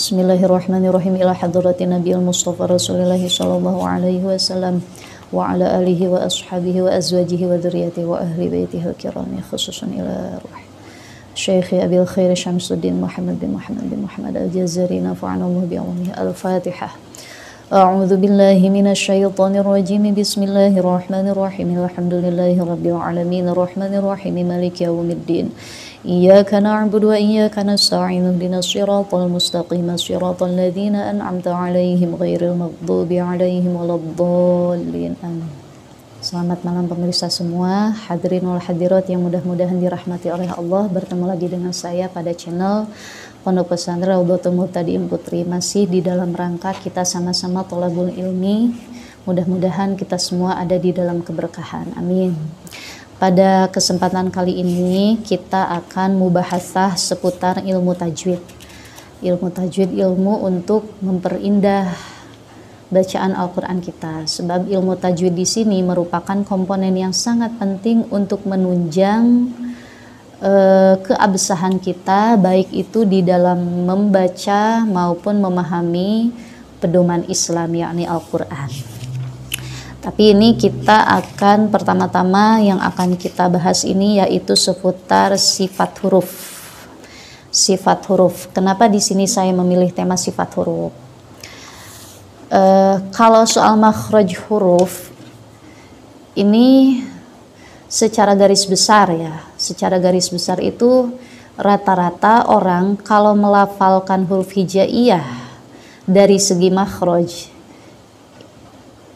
Bismillahirrahmanirrahim. Ila hadratin Nabiul Mustafa Rasulullah sallallahu alaihi wasallam wa ala alihi wa ashabihi wa azwajihi wa dzurriyyatihi wa ahli baitihi al-kirami, khususan ila ruh Syekh Abil Khair Syamsuddin Muhammad bin Muhammad Al-Jazari, nafa'anallahu bi awamihi. Al-Fatihah. A'udzu billahi minasy syaithanir rajim. Bismillahirrahmanirrahim. Alhamdulillahi rabbil alamin, arrahmanir rahim, maliki yaumiddin. Iyyaka na'budu wa iyyaka nasta'in. Ihdinas siratal mustaqim, siratal ladzina an'amta 'alaihim ghairil maghdubi 'alaihim waladdallin. Amin. Selamat malam pemirsa semua, hadirin wal hadirat yang mudah-mudahan dirahmati oleh Allah. Bertemu lagi dengan saya pada channel Pondok Pesantren Raudhatul Muhtadin Putri, masih di dalam rangka kita sama-sama thalabul ilmi. Mudah-mudahan kita semua ada di dalam keberkahan. Amin. Pada kesempatan kali ini kita akan mubahasah seputar ilmu tajwid. Ilmu tajwid, ilmu untuk memperindah bacaan Al-Quran kita. Sebab ilmu tajwid di sini merupakan komponen yang sangat penting untuk menunjang keabsahan kita, baik itu di dalam membaca maupun memahami pedoman Islam, yakni Al-Quran. Tapi ini kita akan pertama-tama yang akan kita bahas ini yaitu seputar sifat huruf. Sifat huruf. Kenapa di sini saya memilih tema sifat huruf? Kalau soal makhraj huruf ini secara garis besar ya, secara garis besar itu rata-rata orang kalau melafalkan huruf hijaiyah dari segi makhraj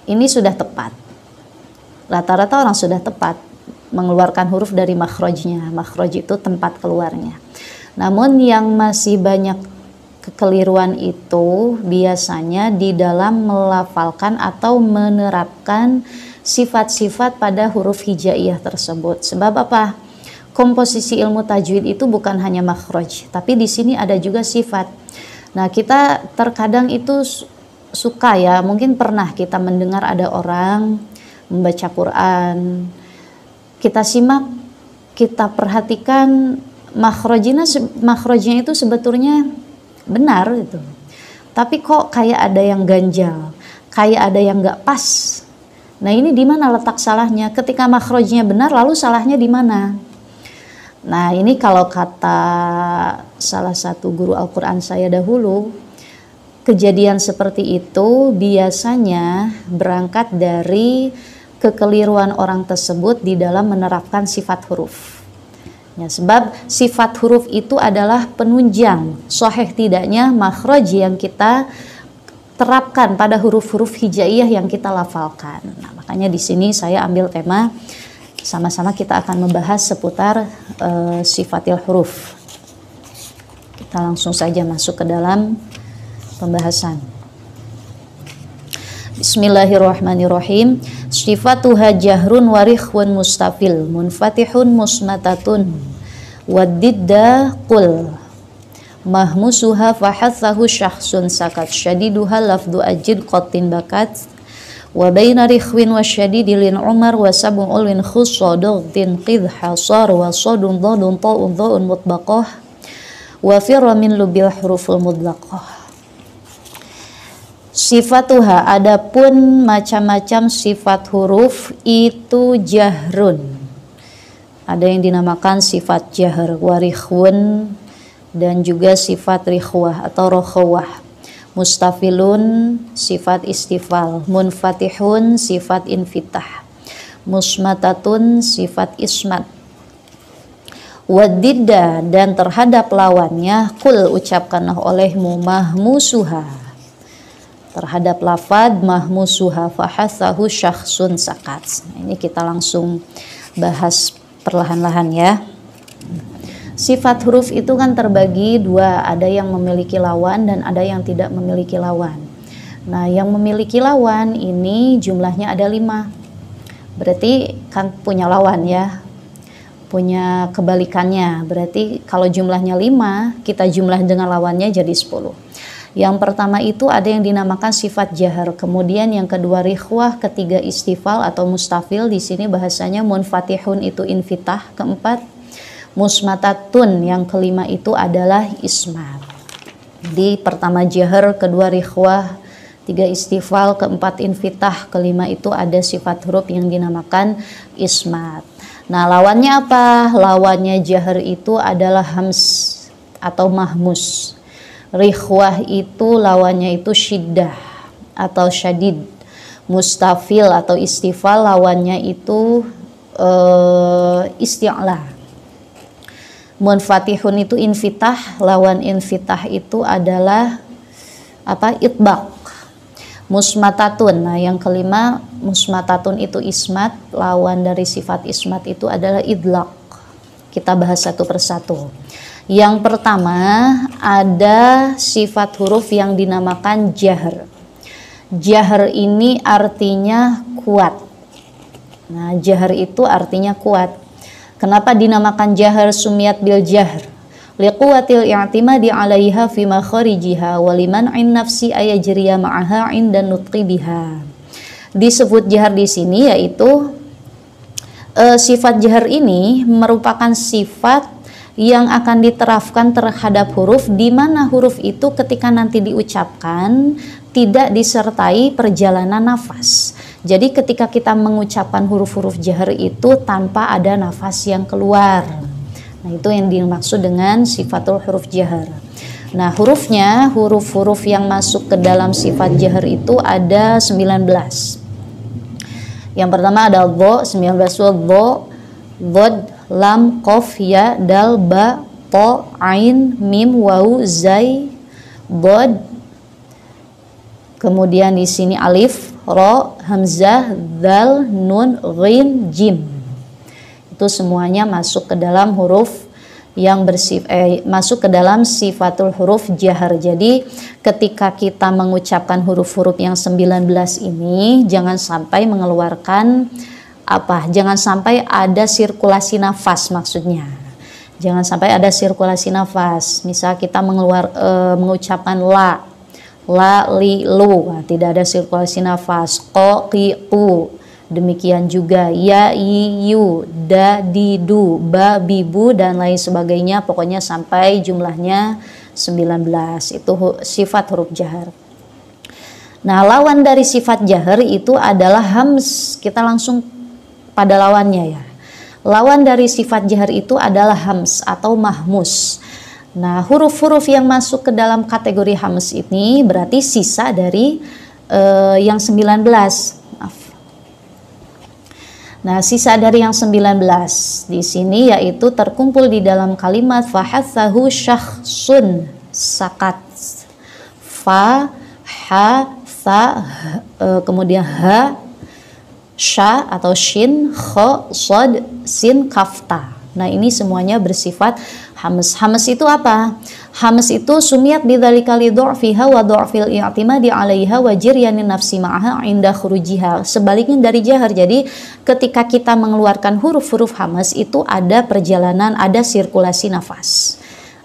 ini sudah tepat. Rata-rata orang sudah tepat mengeluarkan huruf dari makhrajnya. Makhraj itu tempat keluarnya. Namun yang masih banyak kekeliruan itu biasanya di dalam melafalkan atau menerapkan sifat-sifat pada huruf hijaiyah tersebut. Sebab apa? Komposisi ilmu tajwid itu bukan hanya makhraj, tapi di sini ada juga sifat. Nah, kita terkadang itu suka ya, mungkin pernah kita mendengar ada orang membaca Quran, kita simak, kita perhatikan makhrajnya itu sebetulnya benar gitu, tapi kok kayak ada yang ganjal, kayak ada yang nggak pas. Nah, ini di mana letak salahnya? Ketika makhrajnya benar, lalu salahnya di mana? Nah, ini kalau kata salah satu guru Al-Quran saya dahulu, kejadian seperti itu biasanya berangkat dari kekeliruan orang tersebut di dalam menerapkan sifat huruf. Ya, sebab sifat huruf itu adalah penunjang sahih tidaknya makhraj yang kita terapkan pada huruf-huruf hijaiyah yang kita lafalkan. Nah, makanya di sini saya ambil tema sama-sama kita akan membahas seputar sifatil huruf. Kita langsung saja masuk ke dalam pembahasan. Bismillahirrahmanirrahim. Sifatuha jahrun warikhun mustafil munfatihun musmatatun wadidda qul mahmusuha fahathahu syahsun sakat syadiduha lafdu ajid qatin bakat wa baina rikhwin wa syadidilin umar wa sab'ul win khussadin qidh hasar wa sadun dhadun ta'un dha'un mutbaqah wa firra min lubil huruful mudlaqah. Sifatuha, adapun macam-macam sifat huruf itu jahrun. Ada yang dinamakan sifat jahr, warikhun, dan juga sifat rikhwah atau rokhwah. Mustafilun, sifat istifal. Munfatihun, sifat infitah. Musmatatun, sifat ismat. Wadidda, dan terhadap lawannya, kul ucapkanlah olehmu mahmusuha. Terhadap lafad mahmusuha fahathahu syakhsun sakat. Nah, ini kita langsung bahas perlahan-lahan ya. Sifat huruf itu kan terbagi dua, ada yang memiliki lawan dan ada yang tidak memiliki lawan. Nah, yang memiliki lawan ini jumlahnya ada 5. Berarti kan punya lawan ya, punya kebalikannya. Berarti kalau jumlahnya 5, kita jumlah dengan lawannya jadi 10. Yang pertama itu ada yang dinamakan sifat jahar, kemudian yang kedua rikhwah, ketiga istifal atau mustafil, di sini bahasanya munfatihun itu infitah, keempat musmatatun, yang kelima itu adalah ismat. Di pertama jahar, kedua rikhwah, tiga istifal, keempat infitah, kelima itu ada sifat huruf yang dinamakan ismat. Nah, lawannya apa? Lawannya jahar itu adalah hams atau mahmus. Rikhwah itu lawannya itu syiddah atau syadid. Mustafil atau istifal lawannya itu isti'la. Munfatihun itu infitah, lawan infitah itu adalah apa? Itbaq. Musmatatun. Nah, yang kelima, musmatatun itu ismat, lawan dari sifat ismat itu adalah idlaq. Kita bahas satu persatu. Yang pertama, ada sifat huruf yang dinamakan jahar. Jahar ini artinya kuat. Nah, jahar itu artinya kuat. Kenapa dinamakan jahar? Sumiyat bil jahr liquwatil i'timadi 'alaiha fi makharijiha wa liman 'in nafsi ayajriya ma'aha 'inda nutqi biha. Disebut jahar di sini yaitu sifat jahar ini merupakan sifat yang akan diterapkan terhadap huruf, di mana huruf itu ketika nanti diucapkan tidak disertai perjalanan nafas. Jadi ketika kita mengucapkan huruf-huruf jahar itu tanpa ada nafas yang keluar. Nah, itu yang dimaksud dengan sifatul huruf jahar. Nah, hurufnya, huruf-huruf yang masuk ke dalam sifat jahar itu ada 19. Yang pertama ada dho, 19 dho, dhod, lam, qaf, ya, dal, ba, to, ain, mim, waw, zai, dhod. Kemudian di sini alif, ro, hamzah, dal, nun, ghin, jim. Itu semuanya masuk ke dalam huruf yang masuk ke dalam sifatul huruf jahar. Jadi ketika kita mengucapkan huruf-huruf yang 19 ini, jangan sampai mengeluarkan jangan sampai ada sirkulasi nafas, maksudnya jangan sampai ada sirkulasi nafas. Misal kita mengucapkan la, li, lu, nah, tidak ada sirkulasi nafas. Ko, ki, ku, demikian juga ya, i, yu, da, di, du, ba, bi, bu, dan lain sebagainya, pokoknya sampai jumlahnya 19. Itu sifat huruf jahar. Nah, lawan dari sifat jahar itu adalah hams. Kita langsung pada lawannya ya. Lawan dari sifat jahar itu adalah hams atau mahmus. Nah, huruf-huruf yang masuk ke dalam kategori hams ini berarti sisa dari yang 19. Maaf. Nah, sisa dari yang 19 di sini yaitu terkumpul di dalam kalimat fahathahu syakhsun, sakat. Fa, ha, tha, kemudian ha, sya atau shin, kho, sod, sin, kafta. Nah, ini semuanya bersifat hams. Hams itu apa? Hams itu sumiyat bidzalika li du'fiha wa du'fil i'timadi 'alaiha wa jiryanin nafsi ma'aha 'inda khurujiha. Sebaliknya dari jahar. Jadi ketika kita mengeluarkan huruf-huruf hams itu ada perjalanan, ada sirkulasi nafas.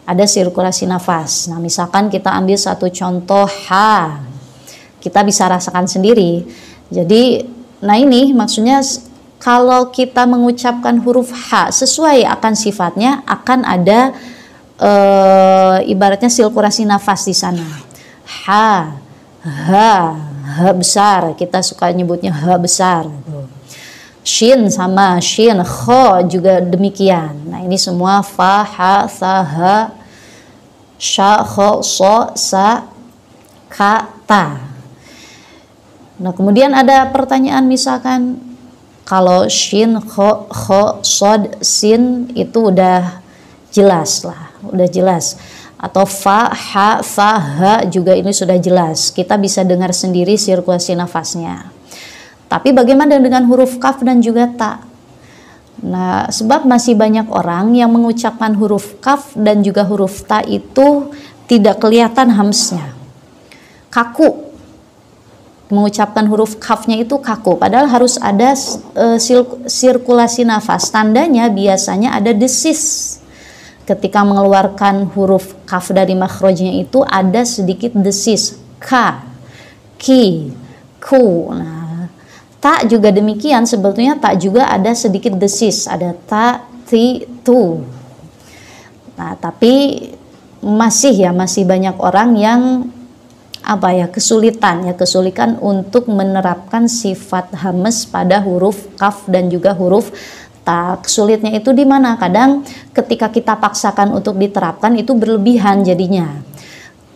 Ada sirkulasi nafas. Nah, misalkan kita ambil satu contoh ha. Kita bisa rasakan sendiri. Jadi, nah ini maksudnya kalau kita mengucapkan huruf H sesuai akan sifatnya, akan ada ibaratnya sirkulasi nafas di sana. Ha, ha besar, kita suka nyebutnya H besar. Shin sama shin, kho juga demikian. Nah, ini semua fa, ha, tha, ha, sha, kho, so, sa, ka, ta. Nah, kemudian ada pertanyaan, misalkan kalau shin, kho, sod, sin itu udah jelas lah, udah jelas. Atau fa, ha, tha, ha juga ini sudah jelas. Kita bisa dengar sendiri sirkulasi nafasnya. Tapi bagaimana dengan huruf kaf dan juga ta? Nah, sebab masih banyak orang yang mengucapkan huruf kaf dan juga huruf ta itu tidak kelihatan hamsnya. Kaku. Mengucapkan huruf kafnya itu kaku, padahal harus ada sirkulasi nafas. Tandanya biasanya ada desis. Ketika mengeluarkan huruf kaf dari makhrajnya itu ada sedikit desis. Ka, ki, ku. Nah, ta juga demikian, sebetulnya ta juga ada sedikit desis. Ada ta, ti, tu. Nah, tapi masih banyak orang yang kesulitan untuk menerapkan sifat hamas pada huruf kaf dan juga huruf ta. Sulitnya itu di mana? Kadang ketika kita paksakan untuk diterapkan itu berlebihan jadinya.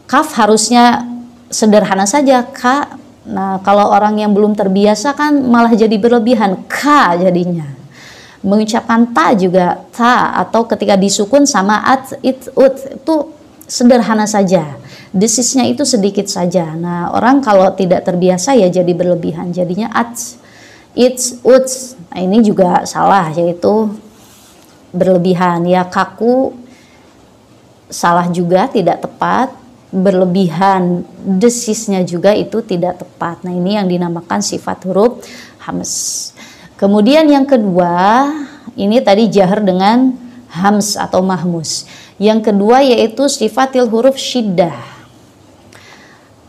Kaf harusnya sederhana saja, ka. Nah, kalau orang yang belum terbiasa kan malah jadi berlebihan, ka jadinya. Mengucapkan ta juga ta, atau ketika disukun sama at, it, ut, itu sederhana saja. Desisnya itu sedikit saja. Nah, orang kalau tidak terbiasa ya jadi berlebihan. Jadinya at, it, ut. Nah, ini juga salah, yaitu berlebihan. Ya, kaku salah juga, tidak tepat. Berlebihan, desisnya juga itu tidak tepat. Nah, ini yang dinamakan sifat huruf hams. Kemudian yang kedua, ini tadi jahar dengan hams atau mahmus. Yang kedua yaitu sifatil huruf syiddah.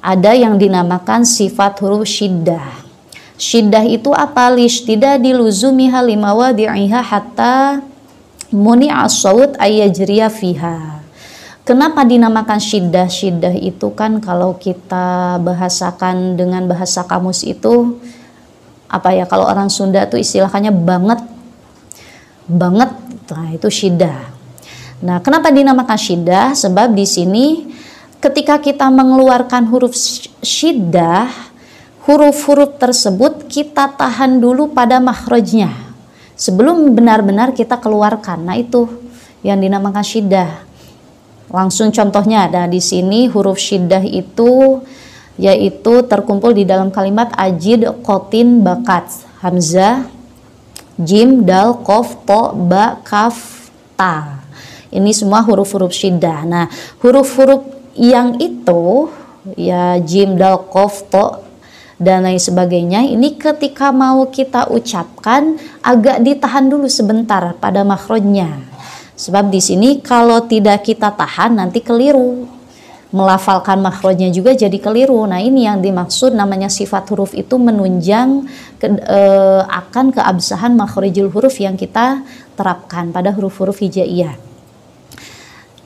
Ada yang dinamakan sifat huruf syiddah. Syiddah itu apa? Lishtida diluzumiha limawadi'iha hatta muni'a as-sawt ayyajriya fiha. Kenapa dinamakan syiddah? Syiddah itu kan kalau kita bahasakan dengan bahasa kamus itu kalau orang Sunda itu istilahnya banget. Nah, itu syiddah. Nah, kenapa dinamakan syiddah? Sebab di sini ketika kita mengeluarkan huruf syiddah, huruf-huruf tersebut kita tahan dulu pada makhrajnya sebelum benar-benar kita keluarkan. Nah, itu yang dinamakan syiddah. Langsung contohnya ada di sini huruf syiddah itu yaitu terkumpul di dalam kalimat ajid, qotin, bakat, hamzah, jim, dal, kof, to, ba, kaf, ta. Ini semua huruf-huruf syiddah. Nah, huruf-huruf yang itu ya jim, dal, kof, to dan lain sebagainya, ini ketika mau kita ucapkan agak ditahan dulu sebentar pada makhrajnya. Sebab di sini kalau tidak kita tahan nanti keliru. Melafalkan makhrajnya juga jadi keliru. Nah, ini yang dimaksud namanya sifat huruf itu menunjang akan keabsahan makhrijul huruf yang kita terapkan pada huruf-huruf hijaiyah.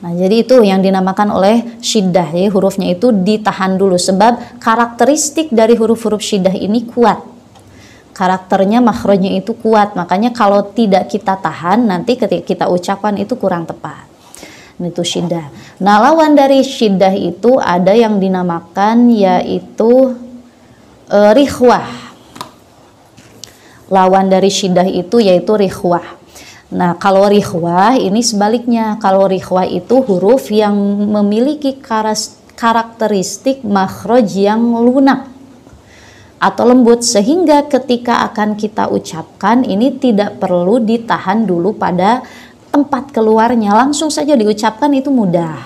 Nah, jadi itu yang dinamakan oleh syiddah, ya, hurufnya itu ditahan dulu sebab karakteristik dari huruf-huruf syiddah ini kuat. Karakternya makhrajnya itu kuat, makanya kalau tidak kita tahan nanti ketika kita ucapkan itu kurang tepat. Itu syiddah. Nah, lawan dari syiddah itu ada yang dinamakan yaitu rikhwah. Lawan dari syiddah itu yaitu rikhwah. Nah, kalau rikhwah ini sebaliknya. Kalau rikhwah itu huruf yang memiliki karakteristik makhraj yang lunak atau lembut sehingga ketika akan kita ucapkan ini tidak perlu ditahan dulu pada tempat keluarnya, langsung saja diucapkan itu mudah.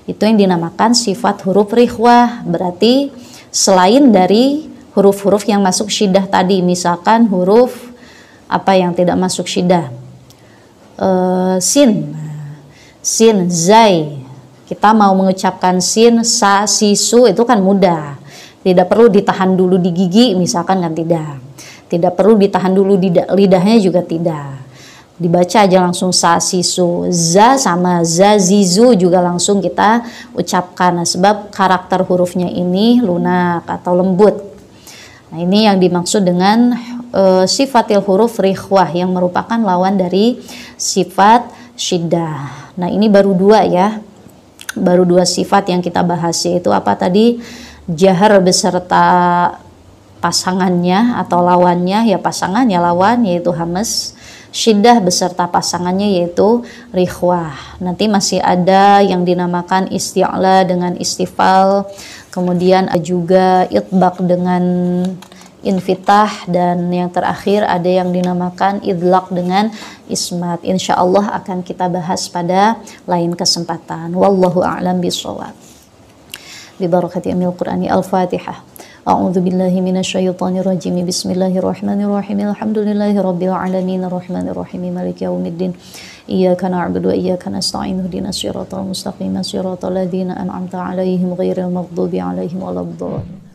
Itu yang dinamakan sifat huruf rikhwah. Berarti selain dari huruf-huruf yang masuk syiddah tadi, misalkan huruf yang tidak masuk syiddah, sin, zai. Kita mau mengucapkan sin, sa, sisu itu kan mudah. Tidak perlu ditahan dulu di gigi misalkan kan tidak. Tidak perlu ditahan dulu di lidahnya juga tidak. Dibaca aja langsung sa, sisu. Za sama za, zizu juga langsung kita ucapkan. Nah, sebab karakter hurufnya ini lunak atau lembut. Nah, ini yang dimaksud dengan sifatil huruf rikhwah yang merupakan lawan dari sifat syiddah. Nah, ini baru dua ya. Baru dua sifat yang kita bahas, yaitu apa tadi? Jahar beserta pasangannya atau lawannya, ya pasangan ya lawan yaitu hamas. Syiddah beserta pasangannya yaitu rikhwah. Nanti masih ada yang dinamakan isti'la dengan istifal, kemudian juga itbaq dengan infitah, dan yang terakhir ada yang dinamakan idlaq dengan ismat. Insya Allah akan kita bahas pada lain kesempatan. Wallahu a'lam bishawab. Bi barakati amil Qur'ani. Al-Fatihah. A'udzu billahi minasyaitonir rajim. Bismillahirrahmanirrahim. Alhamdulillahi rabbil alamin arrahmanir rahim maliki yaumiddin. Iyyaka na'budu wa iyyaka nasta'in ihdinas siratal mustaqim siratal ladzina an'amta 'alaihim ghairil maghdubi 'alaihim waladdallin.